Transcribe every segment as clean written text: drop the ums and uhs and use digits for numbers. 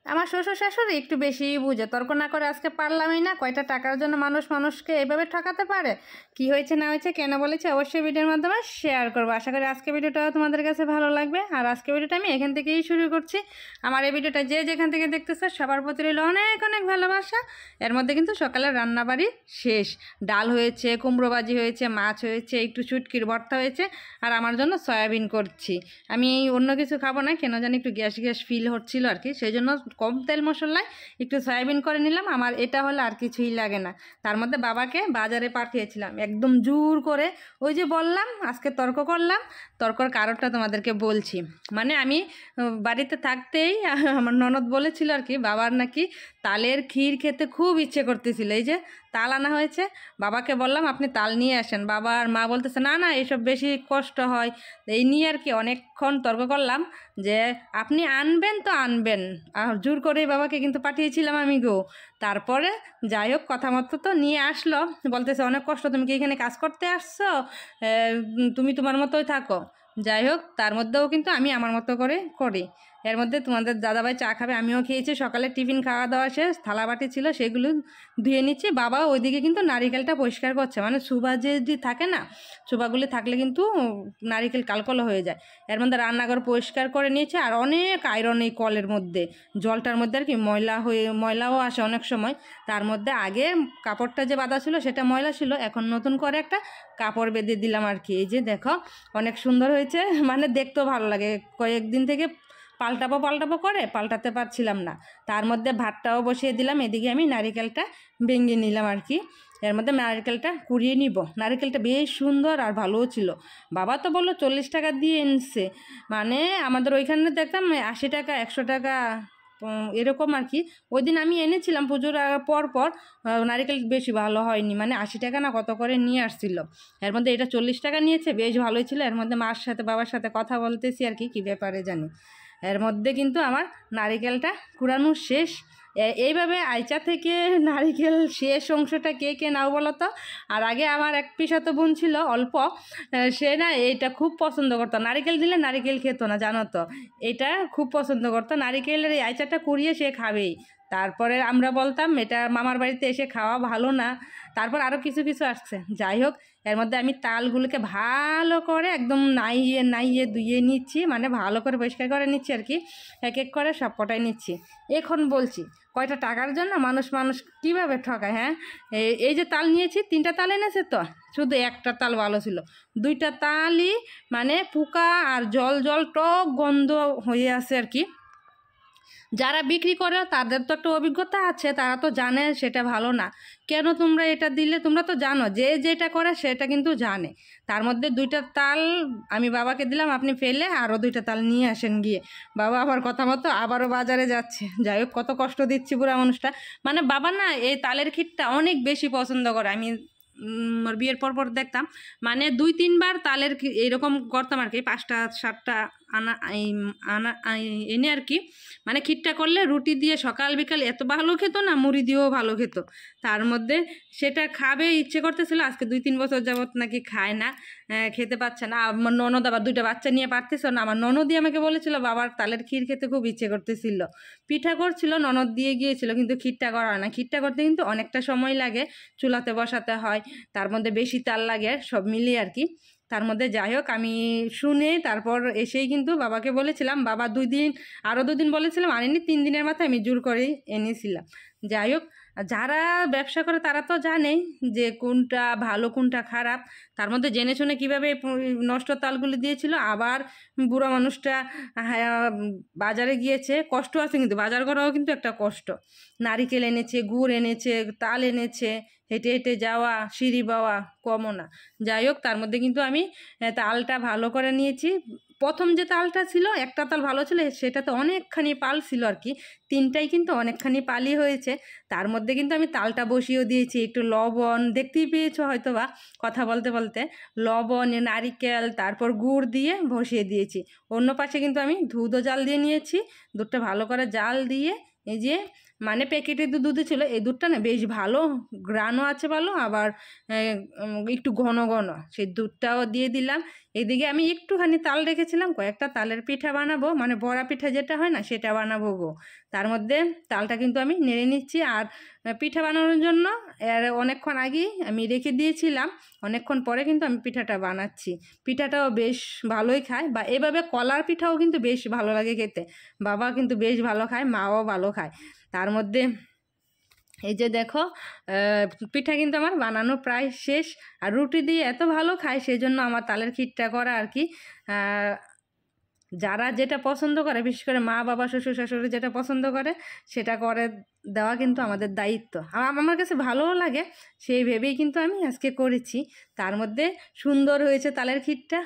আমার শ্বশুর শাশুড়ি একটু বেশিই বুঝে, তর্ক না করে আজকে পারলামই না। কয়টা টাকার জন্য মানুষ মানুষকে এভাবে ঠকাতে পারে? কি হয়েছে না হয়েছে, কেন বলেছে, অবশ্যই ভিডিওর মাধ্যমে শেয়ার করবো। আশা করি আজকে ভিডিওটাও তোমাদের কাছে ভালো লাগবে। আর আজকে ভিডিওটা আমি এখান থেকেই শুরু করছি। আমার এই ভিডিওটা যে যেখান থেকে দেখতেছে সবার প্রতি রইল অনেক অনেক ভালোবাসা। এর মধ্যে কিন্তু সকালের রান্নাবাড়ি শেষ। ডাল হয়েছে, কুমড়ো ভাজি হয়েছে, মাছ হয়েছে, একটু শুটকির ভর্তা হয়েছে, আর আমার জন্য সয়াবিন করছি। আমি অন্য কিছু খাবো না, কেন জানি একটু গ্যাস গ্যাস ফিল হচ্ছিল আর কি, সেই জন্য কম তেল মশলায় একটু সয়াবিন করে নিলাম। আমার এটা হলে আর কিছুই লাগে না। তার মধ্যে বাবাকে বাজারে পাঠিয়েছিলাম একদম জোর করে। ওই যে বললাম আজকে তর্ক করলাম, তর্কর কারণটা তোমাদেরকে বলছি। মানে আমি বাড়িতে থাকতেই আমার ননদ বলেছিল আর কি, বাবার নাকি তালের ক্ষীর খেতে খুব ইচ্ছে করতেছিল। এই যে তাল আনা হয়েছে, বাবাকে বললাম আপনি তাল নিয়ে আসেন। বাবা আর মা বলতেছে না না এসব বেশি কষ্ট হয়। এই নিয়ে আর কি অনেকক্ষণ তর্ক করলাম যে আপনি আনবেন তো আনবেন, আর জোর করেই বাবাকে কিন্তু পাঠিয়েছিলাম আমি গো। তারপরে যাই হোক কথা মতো তো নিয়ে আসলো। বলতেছে অনেক কষ্ট, তুমি কি এখানে কাজ করতে আসছো, তুমি তোমার মতোই থাকো। যাই হোক তার মধ্যেও কিন্তু আমি আমার মতো করে করি। এর মধ্যে তোমাদের দাদাভাই চা খাবে, আমিও খেয়েছি। সকালে টিফিন খাওয়া দাওয়া শেষ, থালাবাটি ছিল সেগুলো ধুয়ে নিচ্ছি। বাবা ওইদিকে কিন্তু নারিকেলটা পরিষ্কার করছে, মানে সুবা যদি থাকে না, সুবাগুলি থাকলে কিন্তু নারিকেল কালকলো হয়ে যায়। এর মধ্যে রান্নাঘর পরিষ্কার করে নিয়েছে। আর অনেক আয়রন এই কলের মধ্যে, জলটার মধ্যে আর কি ময়লাও আসে অনেক সময়। তার মধ্যে আগে কাপড়টা যে বাঁধা ছিল সেটা ময়লা ছিল, এখন নতুন করে একটা কাপড় বেঁধে দিলাম আর কি। এই যে দেখো অনেক সুন্দর হয়েছে, মানে দেখতেও ভালো লাগে। কয়েকদিন থেকে পাল্টাবো করে পাল্টাতে পারছিলাম না। তার মধ্যে ভাতটাও বসিয়ে দিলাম, এদিকে আমি নারিকেলটা ভেঙে নিলাম আর কি। এর মধ্যে নারকেলটা কুড়িয়ে নিব। নারকেলটা বেশ সুন্দর আর ভালোও ছিল। বাবা তো বললো 40 টাকা দিয়ে এনেছে, মানে আমাদের ওইখানে দেখতাম 80 টাকা 100 টাকা এরকম আর কি। ওই দিন আমি এনেছিলাম পুজোর পর নারকেল বেশি ভালো হয়নি, মানে 80 টাকা না কত করে নিয়ে আসছিল। এর মধ্যে এটা 40 টাকা নিয়েছে, বেশ ভালোই ছিল। এর মধ্যে মার সাথে বাবার সাথে কথা বলতেছি আর কি, কী ব্যাপারে জানি। এর মধ্যে কিন্তু আমার নারিকেলটা কুড়ানো শেষ। এইভাবে আইচা থেকে নারিকেল শেষ অংশটা কে কে নাও বলো তো। আর আগে আমার এক পিসাতো বোন ছিল অল্প, সে না এইটা খুব পছন্দ করতো, নারিকেল দিলে নারিকেল খেত না জানো তো, এটা খুব পছন্দ করতো। নারিকেলের এই আইচাটা কুড়িয়ে সে খাবেই। তারপরে আমরা বলতাম এটা মামার বাড়িতে এসে খাওয়া ভালো না। তারপর আরও কিছু কিছু আসছে। যাই হোক এর মধ্যে আমি তালগুলোকে ভালো করে একদম নাইয়ে ধুয়ে নিচ্ছি, মানে ভালো করে পরিষ্কার করে নিচ্ছি আর কি। এক এক করে সব কটাই নিচ্ছি। এখন বলছি কয়টা টাকার জন্য মানুষ কীভাবে ঠকায়। হ্যাঁ, এই যে তাল নিয়েছি 3টা তাল এনেছে তো, শুধু একটা তাল ভালো ছিল, 2টা তালই মানে পোকা আর জল জল টক গন্ধ হয়ে আছে আর কি। যারা বিক্রি করে তাদের তো একটা অভিজ্ঞতা আছে, তারা তো জানে সেটা ভালো না। কেন তোমরা এটা দিলে, তোমরা তো জানো যে যেটা করে সেটা কিন্তু জানে। তার মধ্যে 2টা তাল আমি বাবাকে দিলাম, আপনি ফেলে আরও 2টা তাল নিয়ে আসেন গিয়ে। বাবা আবার কথা মতো আবারও বাজারে যাচ্ছে। যাই হোক কত কষ্ট দিচ্ছি বুড়া মানুষটা। মানে বাবা না এই তালের ক্ষীরটা অনেক বেশি পছন্দ করে। আমি বিয়ের পর দেখতাম, মানে 2-3 বার তালের এইরকম করতাম আর কি, 5টা 7টা আনা এনে আর কি। মানে ক্ষীরটা করলে রুটি দিয়ে সকাল বিকাল এত ভালো খেত না, মুড়ি দিয়েও ভালো খেত। তার মধ্যে সেটা খাবে ইচ্ছে করতেছিল। আজকে 2-3 বছর যাবত নাকি খায় না, খেতে পাচ্ছে না। আমার ননদ আবার 2টা বাচ্চা নিয়ে পারতেছিল না। আমার ননদই আমাকে বলেছিল বাবার তালের ক্ষীর খেতে খুব ইচ্ছে করতেছিল, পিঠা করছিল, ননদ দিয়ে গিয়েছিল, কিন্তু ক্ষীরটা করা না। ক্ষীরটা করতে কিন্তু অনেকটা সময় লাগে, চুলাতে বসাতে হয়, তার মধ্যে বেশি তাল লাগে, সব মিলিয়ে আর কি। তার মধ্যে যাই হোক আমি শুনে তারপর এসেই কিন্তু বাবাকে বলেছিলাম। বাবা 2 দিন আরও 2 দিন বলেছিলাম আনিনি, 3 দিনের মাথায় আমি জোর করেই এনেছিলাম। যাই হোক যারা ব্যবসা করে তারা তো জানেই যে কোনটা ভালো কোনটা খারাপ। তার মধ্যে জেনে শুনে কীভাবে নষ্ট তালগুলি দিয়েছিল। আবার বুড়ো মানুষটা বাজারে গিয়েছে, কষ্ট আছে কিন্তু বাজার করাও কিন্তু একটা কষ্ট। নারিকেল এনেছে, গুড় এনেছে, তাল এনেছে, হেঁটে হেঁটে যাওয়া, সিঁড়ি বাওয়া কমও না। যাই হোক তার মধ্যে কিন্তু আমি তালটা ভালো করে নিয়েছি। প্রথম যে তালটা ছিল একটা তাল ভালো ছিল, সেটা তো অনেকখানি পাল ছিল আর কি, 3টাই কিন্তু অনেকখানি পালি হয়েছে। তার মধ্যে কিন্তু আমি তালটা বসিয়েও দিয়েছি, একটু লবণ দেখতেই পেয়েছো হয়তো বা কথা বলতে বলতে, লবণ নারিকেল তারপর গুড় দিয়ে বসিয়ে দিয়েছি। অন্য পাশে কিন্তু আমি দুধও জাল দিয়ে নিয়েছি, দুধটা ভালো করে জাল দিয়ে এই যে মানে প্যাকেটের দুধ ছিল, এই দুধটা না বেশ ভালো, গ্রানও আছে ভালো, আবার একটু ঘন ঘন, সেই দুধটাও দিয়ে দিলাম। এদিকে আমি একটুখানি তাল রেখেছিলাম, কয়েকটা তালের পিঠা বানাবো, মানে বড়া পিঠা যেটা হয় না সেটা বানাবো গো। তার মধ্যে তালটা কিন্তু আমি নেড়ে নিচ্ছি। আর পিঠা বানানোর জন্য এর অনেকক্ষণ আগেই আমি রেখে দিয়েছিলাম, অনেকক্ষণ পরে কিন্তু আমি পিঠাটা বানাচ্ছি। পিঠাটাও বেশ ভালোই খায়, বা এভাবে কলার পিঠাও কিন্তু বেশ ভালো লাগে খেতে। বাবা কিন্তু বেশ ভালো খায়, মাও ভালো খায়। তার মধ্যে এই যে দেখো পিঠা কিন্তু আমার বানানো প্রায় শেষ। আর রুটি দিয়ে এত ভালো খায়, সেই জন্য আমার তালের ক্ষীরটা করা আর কি। যারা যেটা পছন্দ করে, বিশেষ করে মা বাবা শ্বশুর শাশুড়ি যেটা পছন্দ করে সেটা করে দেওয়া কিন্তু আমাদের দায়িত্ব। আর আমার কাছে ভালোও লাগে, সেই ভেবেই কিন্তু আমি আজকে করেছি। তার মধ্যে সুন্দর হয়েছে তালের ক্ষীরটা।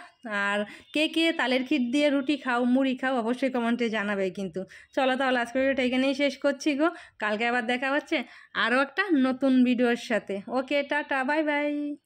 আর কে কে তালের ক্ষীর দিয়ে রুটি খাও, মুড়ি খাও, অবশ্যই কমেন্টে জানাবে কিন্তু। চলো তাহলে আজকে ভিডিওটা এখানেই শেষ করছি গো। কালকে আবার দেখা হচ্ছে আরও একটা নতুন ভিডিওর সাথে। ওকে, টাটা, বাই বাই।